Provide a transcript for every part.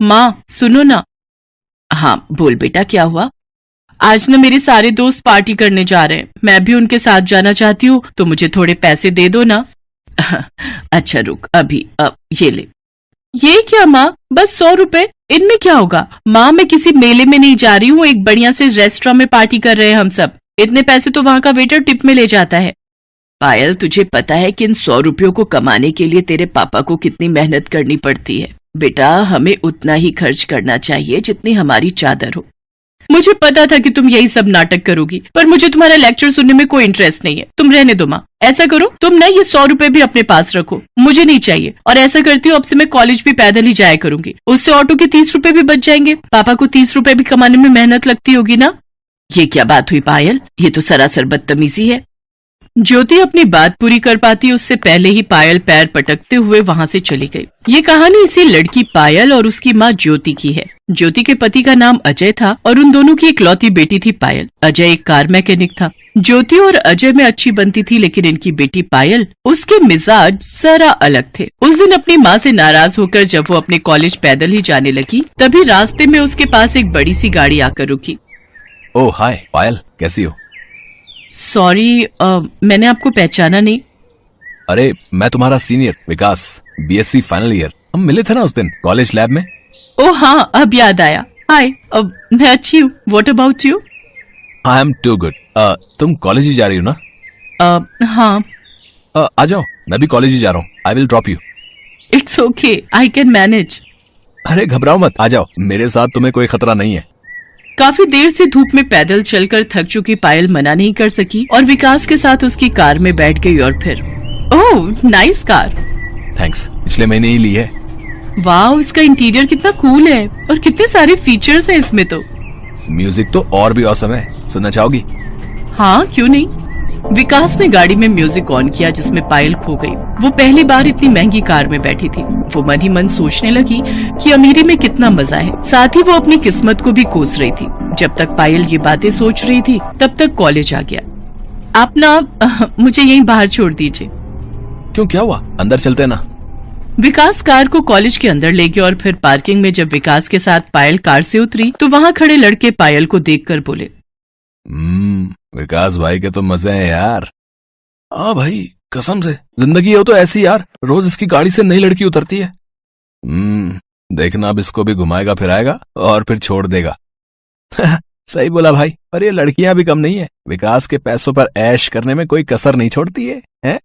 माँ सुनो ना। हाँ बोल बेटा, क्या हुआ? आज ना मेरे सारे दोस्त पार्टी करने जा रहे हैं, मैं भी उनके साथ जाना चाहती हूँ, तो मुझे थोड़े पैसे दे दो ना। अच्छा रुक, अभी अब ये ले। ये क्या माँ, बस 100 रुपए? इनमें क्या होगा? माँ मैं किसी मेले में नहीं जा रही हूँ, एक बढ़िया से रेस्टोरेंट में पार्टी कर रहे हैं हम सब। इतने पैसे तो वहाँ का वेटर टिप में ले जाता है। पायल, तुझे पता है कि इन 100 रुपयों को कमाने के लिए तेरे पापा को कितनी मेहनत करनी पड़ती है? बेटा हमें उतना ही खर्च करना चाहिए जितनी हमारी चादर हो। मुझे पता था कि तुम यही सब नाटक करोगी, पर मुझे तुम्हारा लेक्चर सुनने में कोई इंटरेस्ट नहीं है। तुम रहने दो माँ। ऐसा करो तुम ना ये 100 रुपए भी अपने पास रखो, मुझे नहीं चाहिए। और ऐसा करती हूँ, अब से मैं कॉलेज भी पैदल ही जाया करूंगी, उससे ऑटो के 30 रुपए भी बच जाएंगे। पापा को 30 रुपए भी कमाने में मेहनत लगती होगी ना। ये क्या बात हुई पायल, ये तो सरासर बदतमीजी है। ज्योति अपनी बात पूरी कर पाती उससे पहले ही पायल पैर पटकते हुए वहां से चली गई। ये कहानी इसी लड़की पायल और उसकी माँ ज्योति की है। ज्योति के पति का नाम अजय था और उन दोनों की इकलौती बेटी थी पायल। अजय एक कार मैकेनिक था। ज्योति और अजय में अच्छी बनती थी, लेकिन इनकी बेटी पायल, उसके मिजाज जरा अलग थे। उस दिन अपनी माँ से नाराज होकर जब वो अपने कॉलेज पैदल ही जाने लगी, तभी रास्ते में उसके पास एक बड़ी सी गाड़ी आकर रुकी। ओह हाय पायल, कैसी हो? सॉरी, मैंने आपको पहचाना नहीं। अरे मैं तुम्हारा सीनियर विकास, बीएससी फाइनल ईयर। हम मिले थे ना उस दिन कॉलेज लैब में। ओह हाँ, अब याद आया। हाय, मैं अच्छी हूँ। What about you? I am too good. तुम कॉलेज ही जा रही हो ना? हाँ। आ जाओ, मैं भी कॉलेज ही जा रहा हूँ। I will drop you. It's okay, I can manage. अरे घबराओ मत, आ जाओ, मेरे साथ तुम्हें कोई खतरा नहीं है। काफी देर से धूप में पैदल चलकर थक चुकी पायल मना नहीं कर सकी और विकास के साथ उसकी कार में बैठ गई। और फिर ओह नाइस कार। थैंक्स, पिछले महीने ही ली है। वाह, इसका इंटीरियर कितना कूल है और कितने सारे फीचर्स हैं इसमें तो। म्यूजिक तो और भी औसम है, सुनना चाहोगी? हाँ क्यों नहीं। विकास ने गाड़ी में म्यूजिक ऑन किया जिसमें पायल खो गई। वो पहली बार इतनी महंगी कार में बैठी थी। वो मन ही मन सोचने लगी कि अमीरी में कितना मजा है। साथ ही वो अपनी किस्मत को भी कोस रही थी। जब तक पायल ये बातें सोच रही थी तब तक कॉलेज आ गया। आप ना मुझे यहीं बाहर छोड़ दीजिए। क्यों, क्या हुआ? अंदर चलते ना। विकास कार को कॉलेज के अंदर ले गया और फिर पार्किंग में जब विकास के साथ पायल कार से उतरी तो वहाँ खड़े लड़के पायल को देखकर बोले, विकास भाई के तो मजे हैं यार। हाँ भाई, कसम से जिंदगी हो तो ऐसी यार, रोज इसकी गाड़ी से नई लड़की उतरती है। देखना अब इसको भी घुमाएगा फिराएगा और फिर छोड़ देगा। सही बोला भाई, पर ये लड़कियां भी कम नहीं है, विकास के पैसों पर ऐश करने में कोई कसर नहीं छोड़ती है, हैं?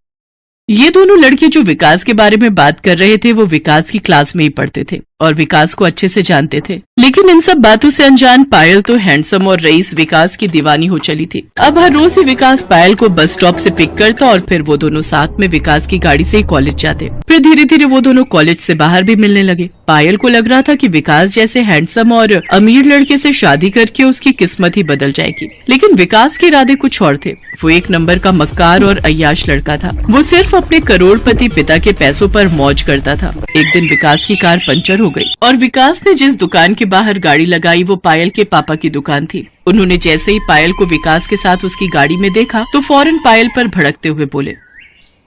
ये दोनों लड़के जो विकास के बारे में बात कर रहे थे वो विकास की क्लास में ही पढ़ते थे और विकास को अच्छे से जानते थे। लेकिन इन सब बातों से अनजान पायल तो हैंडसम और रईस विकास की दीवानी हो चली थी। अब हर रोज ही विकास पायल को बस स्टॉप से पिक करता और फिर वो दोनों साथ में विकास की गाड़ी से ही कॉलेज जाते। फिर धीरे धीरे वो दोनों कॉलेज से बाहर भी मिलने लगे। पायल को लग रहा था कि विकास जैसे हैंडसम और अमीर लड़के से शादी करके उसकी किस्मत ही बदल जाएगी। लेकिन विकास के इरादे कुछ और थे। वो एक नंबर का मक्कार और अय्याश लड़का था। वो सिर्फ अपने करोड़पति पिता के पैसों पर मौज करता था। एक दिन विकास की कार पंचर हो गई और विकास ने जिस दुकान के बाहर गाड़ी लगाई वो पायल के पापा की दुकान थी। उन्होंने जैसे ही पायल को विकास के साथ उसकी गाड़ी में देखा तो फौरन पायल पर भड़कते हुए बोले,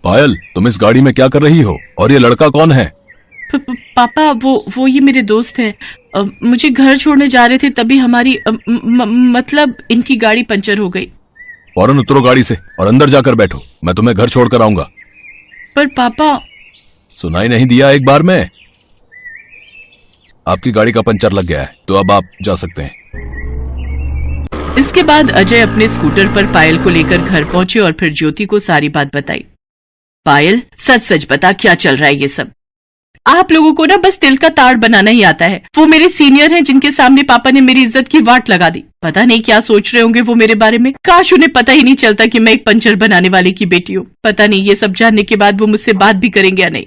पायल तुम इस गाड़ी में क्या कर रही हो और ये लड़का कौन है? पापा वो ये मेरे दोस्त हैं। मुझे घर छोड़ने जा रहे थे तभी हमारी मतलब इनकी गाड़ी पंचर हो गई। फौरन उतरो गाड़ी से और अंदर जाकर बैठो, मैं तुम्हें घर छोड़कर आऊंगा। पर पापा। सुनाई नहीं दिया एक बार में? आपकी गाड़ी का पंचर लग गया है तो अब आप जा सकते हैं। इसके बाद अजय अपने स्कूटर पर पायल को लेकर घर पहुंचे और फिर ज्योति को सारी बात बताई। पायल सच सच बता, क्या चल रहा है ये सब? आप लोगों को ना बस तिल का ताड़ बनाना ही आता है। वो मेरे सीनियर हैं जिनके सामने पापा ने मेरी इज्जत की वाट लगा दी। पता नहीं क्या सोच रहे होंगे वो मेरे बारे में। काश उन्हें पता ही नहीं चलता कि मैं एक पंचर बनाने वाले की बेटी हूँ। पता नहीं ये सब जानने के बाद वो मुझसे बात भी करेंगे या नहीं।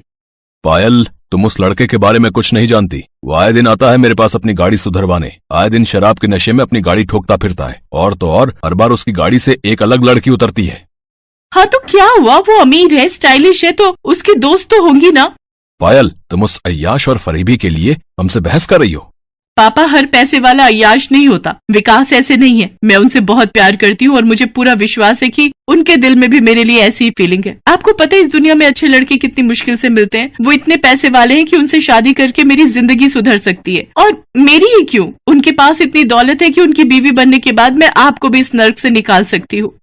पायल तुम उस लड़के के बारे में कुछ नहीं जानती। वो आए दिन आता है मेरे पास अपनी गाड़ी सुधरवाने, आए दिन शराब के नशे में अपनी गाड़ी ठोकता फिरता है और तो और हर बार उसकी गाड़ी से एक अलग लड़की उतरती है। हाँ तो क्या हुआ, वो अमीर है, स्टाइलिश है तो उसकी दोस्त तो होंगी ना। पायल तुम उस अय्याश और फरीबी के लिए हमसे बहस कर रही हो? पापा हर पैसे वाला अय्याश नहीं होता, विकास ऐसे नहीं है। मैं उनसे बहुत प्यार करती हूँ और मुझे पूरा विश्वास है कि उनके दिल में भी मेरे लिए ऐसी ही फीलिंग है। आपको पता है इस दुनिया में अच्छे लड़के कितनी मुश्किल से मिलते हैं। वो इतने पैसे वाले हैं कि उनसे शादी करके मेरी जिंदगी सुधर सकती है, और मेरी ही क्यों, उनके पास इतनी दौलत है कि उनकी बीवी बनने के बाद मैं आपको भी इस नर्क से निकाल सकती हूँ।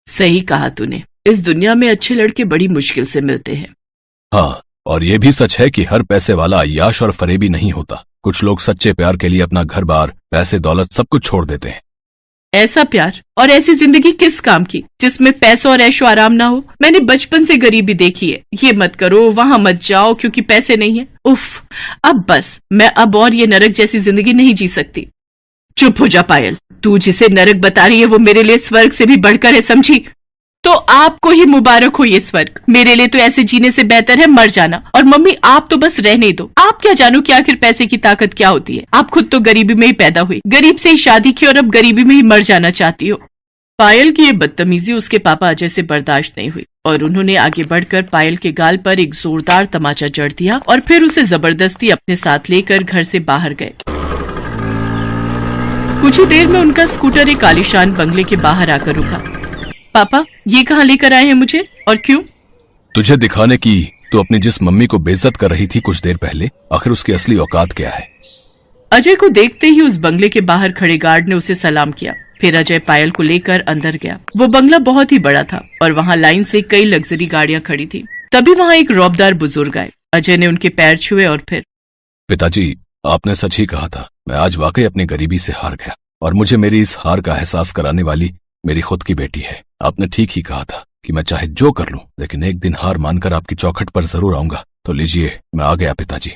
सही कहा तूने, इस दुनिया में अच्छे लड़के बड़ी मुश्किल से मिलते हैं। हाँ, और ये भी सच है कि हर पैसे वाला अय्याश और फरेबी नहीं होता। कुछ लोग सच्चे प्यार के लिए अपना घर बार, पैसे दौलत सब कुछ छोड़ देते हैं। ऐसा प्यार और ऐसी जिंदगी किस काम की जिसमें पैसों और ऐशो आराम ना हो। मैंने बचपन से गरीबी देखी है। ये मत करो, वहां मत जाओ क्योंकि पैसे नहीं है। उफ, अब बस, मैं अब और ये नरक जैसी जिंदगी नहीं जी सकती। चुप हो जा पायल, तू जिसे नरक बता रही है वो मेरे लिए स्वर्ग से भी बढ़कर है, समझी? तो आपको ही मुबारक हो ये स्वर्ग। मेरे लिए तो ऐसे जीने से बेहतर है मर जाना। और मम्मी, आप तो बस रहने दो। आप क्या जानो कि आखिर पैसे की ताकत क्या होती है। आप खुद तो गरीबी में ही पैदा हुई, गरीब से ही शादी की और अब गरीबी में ही मर जाना चाहती हो। पायल की ये बदतमीजी उसके पापा अजय से बर्दाश्त नहीं हुई और उन्होंने आगे बढ़कर पायल के गाल पर एक जोरदार तमाचा जड़ दिया और फिर उसे जबरदस्ती अपने साथ लेकर घर से बाहर गए। कुछ ही देर में उनका स्कूटर एक आलीशान बंगले के बाहर आकर रुका। पापा, ये कहाँ लेकर आए हैं मुझे और क्यों? तुझे दिखाने की तू अपनी जिस मम्मी को बेइज्जत कर रही थी कुछ देर पहले, आखिर उसकी असली औकात क्या है। अजय को देखते ही उस बंगले के बाहर खड़े गार्ड ने उसे सलाम किया। फिर अजय पायल को लेकर अंदर गया। वो बंगला बहुत ही बड़ा था और वहाँ लाइन से कई लग्जरी गाड़ियां खड़ी थी। तभी वहाँ एक रौबदार बुजुर्ग आए। अजय ने उनके पैर छुए और फिर, पिताजी, आपने सच ही कहा था। मैं आज वाकई अपनी गरीबी से हार गया और मुझे मेरी इस हार का एहसास कराने वाली मेरी खुद की बेटी है। आपने ठीक ही कहा था कि मैं चाहे जो कर लूं, लेकिन एक दिन हार मानकर आपकी चौखट पर जरूर आऊंगा। तो लीजिए, मैं आ गया पिताजी।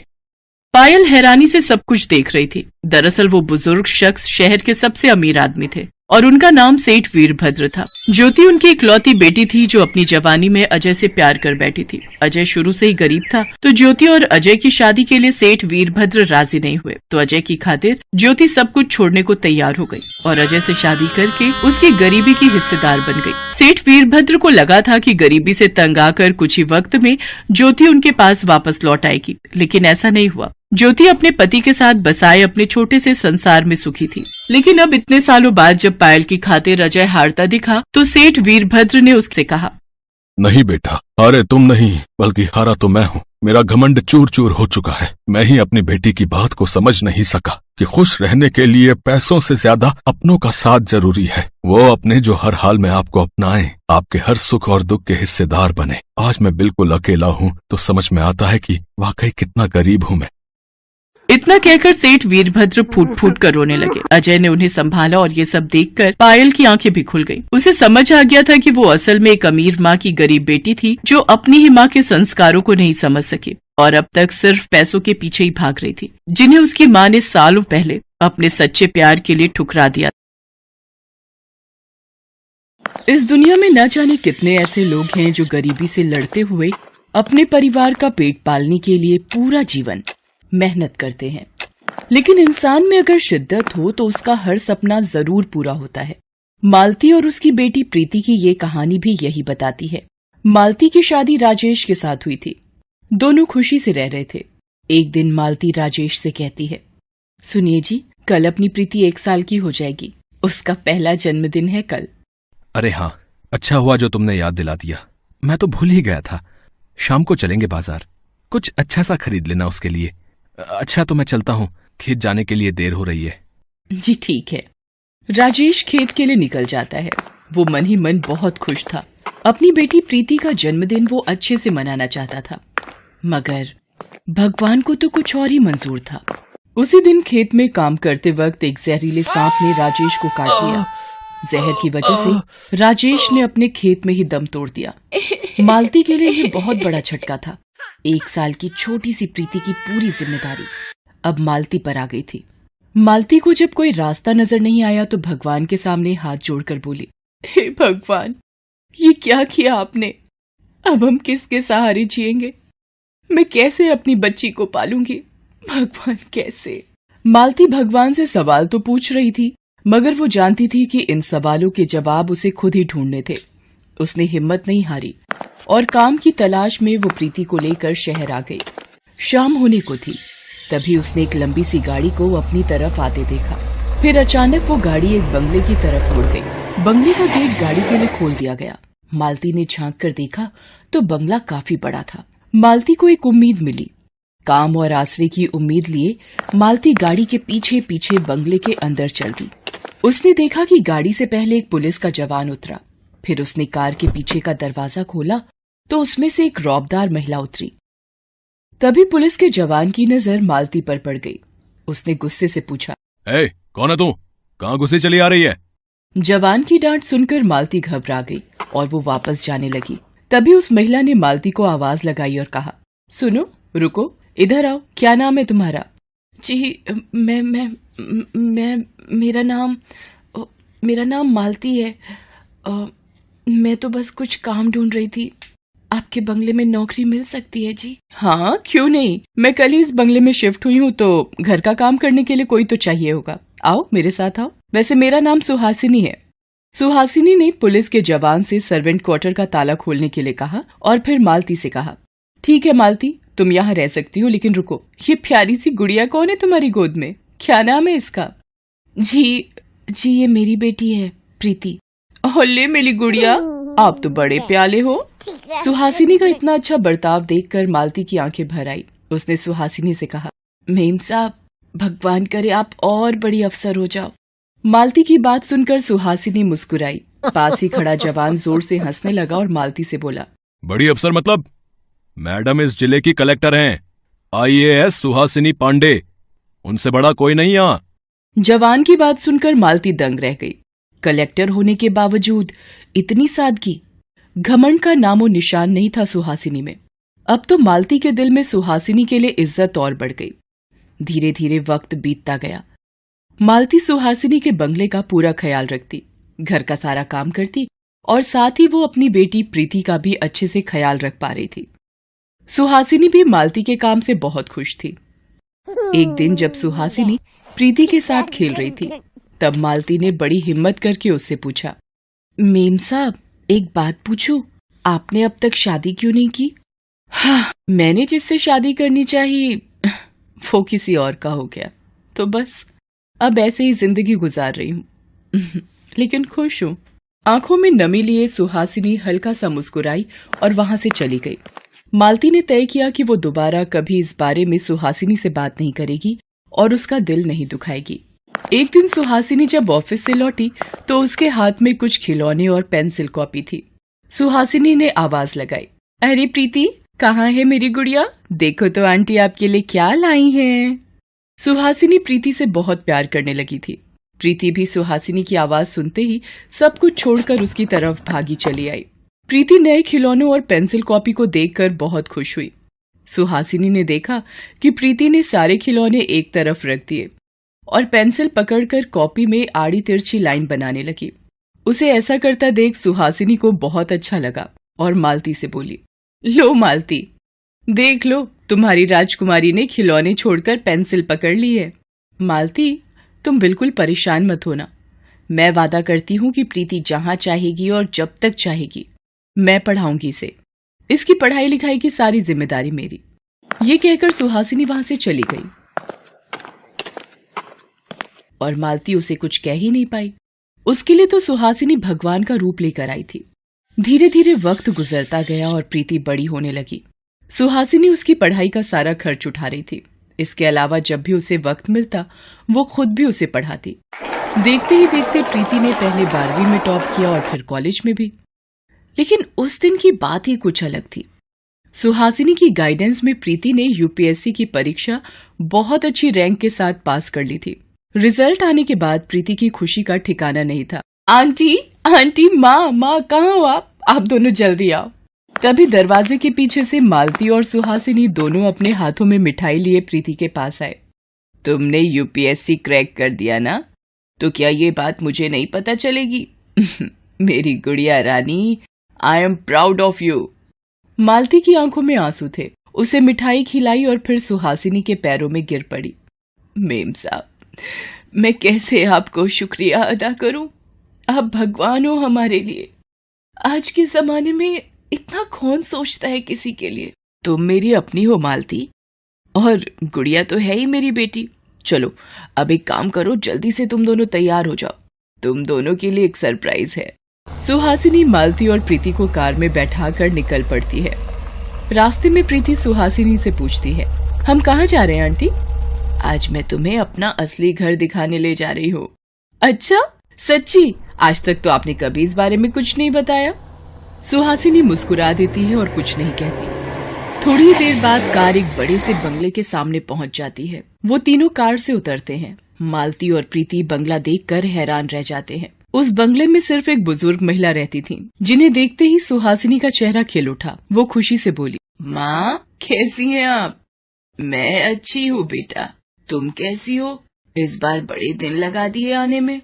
पायल हैरानी से सब कुछ देख रही थी। दरअसल वो बुजुर्ग शख्स शहर के सबसे अमीर आदमी थे और उनका नाम सेठ वीरभद्र था। ज्योति उनकी इकलौती बेटी थी जो अपनी जवानी में अजय से प्यार कर बैठी थी। अजय शुरू से ही गरीब था तो ज्योति और अजय की शादी के लिए सेठ वीरभद्र राजी नहीं हुए। तो अजय की खातिर ज्योति सब कुछ छोड़ने को तैयार हो गई और अजय से शादी करके उसकी गरीबी की हिस्सेदार बन गई। सेठ वीरभद्र को लगा था कि गरीबी से तंग आकर कुछ ही वक्त में ज्योति उनके पास वापस लौट आएगी, लेकिन ऐसा नहीं हुआ। ज्योति अपने पति के साथ बसाए अपने छोटे से संसार में सुखी थी। लेकिन अब इतने सालों बाद जब पायल की खातिर अजय हारता दिखा तो सेठ वीरभद्र ने उससे कहा, नहीं बेटा, हारे तुम नहीं बल्कि हारा तो मैं हूँ। मेरा घमंड चूर चूर हो चुका है। मैं ही अपनी बेटी की बात को समझ नहीं सका कि खुश रहने के लिए पैसों से ज्यादा अपनों का साथ जरूरी है। वो अपने जो हर हाल में आपको अपनाएं, आपके हर सुख और दुख के हिस्सेदार बने। आज मैं बिल्कुल अकेला हूँ तो समझ में आता है कि वाकई कितना गरीब हूँ मैं। इतना कहकर सेठ वीरभद्र फूट फूट कर रोने लगे। अजय ने उन्हें संभाला और ये सब देखकर पायल की आंखें भी खुल गईं। उसे समझ आ गया था कि वो असल में एक अमीर माँ की गरीब बेटी थी जो अपनी ही माँ के संस्कारों को नहीं समझ सकी और अब तक सिर्फ पैसों के पीछे ही भाग रही थी, जिन्हें उसकी माँ ने सालों पहले अपने सच्चे प्यार के लिए ठुकरा दिया। इस दुनिया में न जाने कितने ऐसे लोग हैं जो गरीबी से लड़ते हुए अपने परिवार का पेट पालने के लिए पूरा जीवन मेहनत करते हैं। लेकिन इंसान में अगर शिद्दत हो तो उसका हर सपना जरूर पूरा होता है। मालती और उसकी बेटी प्रीति की ये कहानी भी यही बताती है। मालती की शादी राजेश के साथ हुई थी। दोनों खुशी से रह रहे थे। एक दिन मालती राजेश से कहती है, सुनिए जी, कल अपनी प्रीति 1 साल की हो जाएगी। उसका पहला जन्मदिन है कल। अरे हाँ, अच्छा हुआ जो तुमने याद दिला दिया। मैं तो भूल ही गया था। शाम को चलेंगे बाजार, कुछ अच्छा सा खरीद लेना उसके लिए। अच्छा, तो मैं चलता हूँ, खेत जाने के लिए देर हो रही है। जी ठीक है। राजेश खेत के लिए निकल जाता है। वो मन ही मन बहुत खुश था। अपनी बेटी प्रीति का जन्मदिन वो अच्छे से मनाना चाहता था, मगर भगवान को तो कुछ और ही मंजूर था। उसी दिन खेत में काम करते वक्त एक जहरीले सांप ने राजेश को काट लिया। जहर की वजह से राजेश ने अपने खेत में ही दम तोड़ दिया। मालती के लिए ये बहुत बड़ा झटका था। 1 साल की छोटी सी प्रीति की पूरी जिम्मेदारी अब मालती पर आ गई थी। मालती को जब कोई रास्ता नजर नहीं आया तो भगवान के सामने हाथ जोड़कर बोली, हे भगवान, ये क्या किया आपने? अब हम किसके सहारे जिएंगे? मैं कैसे अपनी बच्ची को पालूंगी? भगवान कैसे? मालती भगवान से सवाल तो पूछ रही थी, मगर वो जानती थी कि इन सवालों के जवाब उसे खुद ही ढूंढने थे। उसने हिम्मत नहीं हारी और काम की तलाश में वो प्रीति को लेकर शहर आ गई। शाम होने को थी। तभी उसने एक लंबी सी गाड़ी को अपनी तरफ आते देखा। फिर अचानक वो गाड़ी एक बंगले की तरफ मुड़ गई। बंगले का गेट गाड़ी के लिए खोल दिया गया। मालती ने झांक कर देखा तो बंगला काफी बड़ा था। मालती को एक उम्मीद मिली। काम और आसरे की उम्मीद लिए मालती गाड़ी के पीछे पीछे बंगले के अंदर चल दी। उसने देखा कि गाड़ी से पहले एक पुलिस का जवान उतरा। फिर उसने कार के पीछे का दरवाजा खोला तो उसमें से एक रौबदार महिला उतरी। तभी पुलिस के जवान की नजर मालती पर पड़ गई। उसने गुस्से से पूछा, ए, कौन है तू? कहाँ घुसी चली आ रही है? जवान की डांट सुनकर मालती घबरा गई और वो वापस जाने लगी। तभी उस महिला ने मालती को आवाज लगाई और कहा, सुनो, रुको, इधर आओ, क्या नाम है तुम्हारा? जी, मैं मेरा नाम मालती है। मैं तो बस कुछ काम ढूंढ रही थी। आपके बंगले में नौकरी मिल सकती है जी? हाँ, क्यों नहीं। मैं कल ही इस बंगले में शिफ्ट हुई हूँ तो घर का काम करने के लिए कोई तो चाहिए होगा। आओ, मेरे साथ आओ। वैसे मेरा नाम सुहासिनी है। सुहासिनी ने पुलिस के जवान से सर्वेंट क्वार्टर का ताला खोलने के लिए कहा और फिर मालती से कहा, ठीक है मालती, तुम यहाँ रह सकती हो, लेकिन रुको, ये प्यारी सी गुड़िया कौन है तुम्हारी गोद में? क्या नाम है इसका? जी, ये मेरी बेटी है, प्रीति। ओले मेरी गुड़िया, आप तो बड़े प्याले हो। सुहासिनी का इतना अच्छा बर्ताव देखकर मालती की आंखें भर आई। उसने सुहासिनी से कहा, मेम साहब, भगवान करे आप और बड़ी अफसर हो जाओ। मालती की बात सुनकर सुहासिनी मुस्कुराई। पास ही खड़ा जवान जोर से हंसने लगा और मालती से बोला, बड़ी अफसर मतलब? मैडम इस जिले की कलेक्टर हैं, IAS सुहासिनी पांडे। उनसे बड़ा कोई नहीं यहाँ। जवान की बात सुनकर मालती दंग रह गई। कलेक्टर होने के बावजूद इतनी सादगी, घमंड का नामो निशान नहीं था सुहासिनी में। अब तो मालती के दिल में सुहासिनी के लिए इज्जत और बढ़ गई। धीरे धीरे वक्त बीतता गया। मालती सुहासिनी के बंगले का पूरा ख्याल रखती, घर का सारा काम करती और साथ ही वो अपनी बेटी प्रीति का भी अच्छे से ख्याल रख पा रही थी। सुहासिनी भी मालती के काम से बहुत खुश थी। एक दिन जब सुहासिनी प्रीति के साथ खेल रही थी, तब मालती ने बड़ी हिम्मत करके उससे पूछा, मेम साहब, एक बात पूछूं, आपने अब तक शादी क्यों नहीं की? हाँ, मैंने जिससे शादी करनी चाहिए वो किसी और का हो गया, तो बस अब ऐसे ही जिंदगी गुजार रही हूँ लेकिन खुश हूँ। आंखों में नमी लिए सुहासिनी हल्का सा मुस्कुराई और वहां से चली गई। मालती ने तय किया कि वो दोबारा कभी इस बारे में सुहासिनी से बात नहीं करेगी और उसका दिल नहीं दुखाएगी। एक दिन सुहासिनी जब ऑफिस से लौटी तो उसके हाथ में कुछ खिलौने और पेंसिल कॉपी थी। सुहासिनी ने आवाज लगाई, अरे प्रीति, कहाँ है मेरी गुड़िया? देखो तो आंटी आपके लिए क्या लाई हैं। सुहासिनी प्रीति से बहुत प्यार करने लगी थी। प्रीति भी सुहासिनी की आवाज सुनते ही सब कुछ छोड़कर उसकी तरफ भागी चली आई। प्रीति नए खिलौनों और पेंसिल कॉपी को देखकर बहुत खुश हुई। सुहासिनी ने देखा कि प्रीति ने सारे खिलौने एक तरफ रख दिए और पेंसिल पकड़कर कॉपी में आड़ी तिरछी लाइन बनाने लगी। उसे ऐसा करता देख सुहासिनी को बहुत अच्छा लगा और मालती से बोली, लो मालती, देख लो, तुम्हारी राजकुमारी ने खिलौने छोड़कर पेंसिल पकड़ ली है। मालती, तुम बिल्कुल परेशान मत होना। मैं वादा करती हूँ कि प्रीति जहाँ चाहेगी और जब तक चाहेगी मैं पढ़ाऊंगी इसे। इसकी पढ़ाई लिखाई की सारी जिम्मेदारी मेरी। ये कहकर सुहासिनी वहां से चली गई और मालती उसे कुछ कह ही नहीं पाई। उसके लिए तो सुहासिनी भगवान का रूप लेकर आई थी। धीरे धीरे वक्त गुजरता गया और प्रीति बड़ी होने लगी। सुहासिनी उसकी पढ़ाई का सारा खर्च उठा रही थी। इसके अलावा जब भी उसे वक्त मिलता वो खुद भी उसे पढ़ाती। देखते ही देखते प्रीति ने पहले 12वीं में टॉप किया और फिर कॉलेज में भी। लेकिन उस दिन की बात ही कुछ अलग थी। सुहासिनी की गाइडेंस में प्रीति ने यूपीएससी की परीक्षा बहुत अच्छी रैंक के साथ पास कर ली थी। रिजल्ट आने के बाद प्रीति की खुशी का ठिकाना नहीं था। आंटी, आंटी, माँ, कहाँ हो आप दोनों जल्दी आओ। तभी दरवाजे के पीछे से मालती और सुहासिनी दोनों अपने हाथों में मिठाई लिए प्रीति के पास आए। तुमने यूपीएससी क्रैक कर दिया ना, तो क्या ये बात मुझे नहीं पता चलेगी? मेरी गुड़िया रानी, I am proud of you. Malti की आंखों में आंसू थे। उसे मिठाई खिलाई और फिर सुहासिनी के पैरों में गिर पड़ी। मेम साहब, मैं कैसे आपको शुक्रिया अदा करूं? आप भगवान हो हमारे लिए। आज के जमाने में इतना कौन सोचता है किसी के लिए। तुम मेरी अपनी हो मालती। और गुड़िया तो है ही मेरी बेटी। चलो अब एक काम करो, जल्दी से तुम दोनों तैयार हो जाओ, तुम दोनों के लिए एक सरप्राइज है। सुहासिनी मालती और प्रीति को कार में बैठाकर निकल पड़ती है। रास्ते में प्रीति सुहासिनी से पूछती है, हम कहाँ जा रहे हैं आंटी? आज मैं तुम्हें अपना असली घर दिखाने ले जा रही हूँ। अच्छा सच्ची? आज तक तो आपने कभी इस बारे में कुछ नहीं बताया। सुहासिनी मुस्कुरा देती है और कुछ नहीं कहती। थोड़ी ही देर बाद कार एक बड़े से बंगले के सामने पहुंच जाती है। वो तीनों कार से उतरते हैं। मालती और प्रीति बंगला देखकर हैरान रह जाते हैं। उस बंगले में सिर्फ एक बुजुर्ग महिला रहती थी, जिन्हें देखते ही सुहासिनी का चेहरा खिल उठा। वो खुशी से बोली, माँ कैसी हैं आप? मैं अच्छी हूँ बेटा, तुम कैसी हो? इस बार बड़े दिन लगा दिए आने में।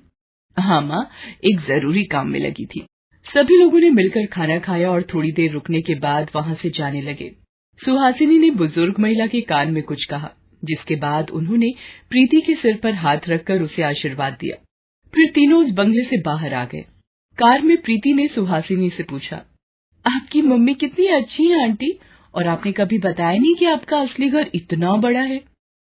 हाँ माँ, एक जरूरी काम में लगी थी। सभी लोगों ने मिलकर खाना खाया और थोड़ी देर रुकने के बाद वहाँ से जाने लगे। सुहासिनी ने बुजुर्ग महिला के कान में कुछ कहा, जिसके बाद उन्होंने प्रीति के सिर पर हाथ रखकर उसे आशीर्वाद दिया। फिर तीनों उस बंगले से बाहर आ गए। कार में प्रीति ने सुहासिनी से पूछा, आपकी मम्मी कितनी अच्छी है आंटी, और आपने कभी बताया नहीं कि आपका असली घर इतना बड़ा है।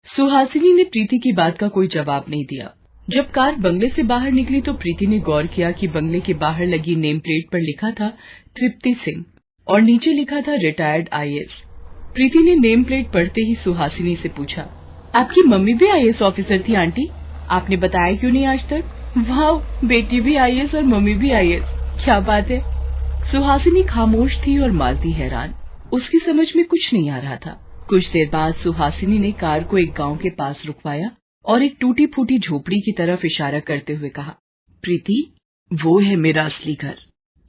सुहासिनी ने प्रीति की बात का कोई जवाब नहीं दिया। जब कार बंगले से बाहर निकली तो प्रीति ने गौर किया कि बंगले के बाहर लगी नेम प्लेट पर लिखा था तृप्ति सिंह और नीचे लिखा था रिटायर्ड आईएएस। प्रीति ने नेम प्लेट पढ़ते ही सुहासिनी से पूछा, आपकी मम्मी भी आईएएस ऑफिसर थी आंटी, आपने बताया क्यों नहीं आज तक? वाह, बेटी भी आईएएस और मम्मी भी आईएएस, क्या बात है। सुहासिनी खामोश थी और मालती हैरान, उसकी समझ में कुछ नहीं आ रहा था। कुछ देर बाद सुहासिनी ने कार को एक गांव के पास रुकवाया और एक टूटी फूटी झोपड़ी की तरफ इशारा करते हुए कहा, प्रीति वो है मेरा असली घर,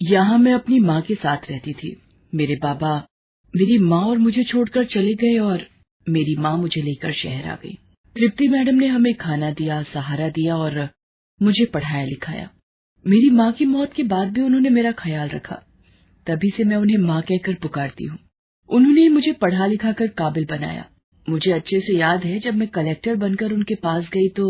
यहाँ मैं अपनी माँ के साथ रहती थी। मेरे बाबा मेरी माँ और मुझे छोड़कर चले गए और मेरी माँ मुझे लेकर शहर आ गई। तृप्ति मैडम ने हमें खाना दिया, सहारा दिया और मुझे पढ़ाया लिखाया। मेरी माँ की मौत के बाद भी उन्होंने मेरा ख्याल रखा, तभी से मैं उन्हें माँ कहकर पुकारती हूँ। उन्होंने मुझे पढ़ा लिखा कर काबिल बनाया। मुझे अच्छे से याद है जब मैं कलेक्टर बनकर उनके पास गई तो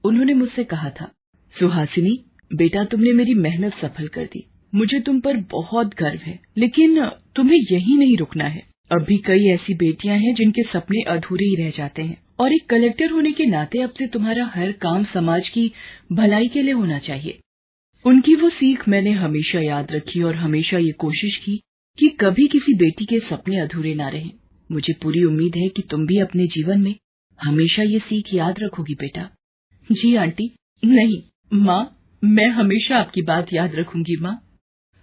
उन्होंने मुझसे कहा था, सुहासिनी बेटा तुमने मेरी मेहनत सफल कर दी, मुझे तुम पर बहुत गर्व है, लेकिन तुम्हें यहीं नहीं रुकना है। अब भी कई ऐसी बेटियां हैं जिनके सपने अधूरे ही रह जाते हैं और एक कलेक्टर होने के नाते अब से तुम्हारा हर काम समाज की भलाई के लिए होना चाहिए। उनकी वो सीख मैंने हमेशा याद रखी और हमेशा ये कोशिश की कि कभी किसी बेटी के सपने अधूरे ना रहें। मुझे पूरी उम्मीद है कि तुम भी अपने जीवन में हमेशा ये सीख याद रखोगी बेटा। जी आंटी। नहीं माँ, मैं हमेशा आपकी बात याद रखूंगी माँ।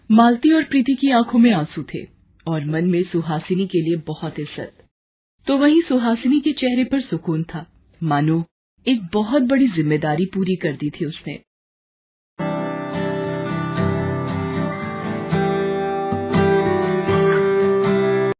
मालती और प्रीति की आंखों में आंसू थे और मन में सुहासिनी के लिए बहुत इज्जत। तो वहीं सुहासिनी के चेहरे पर सुकून था, मानो एक बहुत बड़ी जिम्मेदारी पूरी कर दी थी उसने।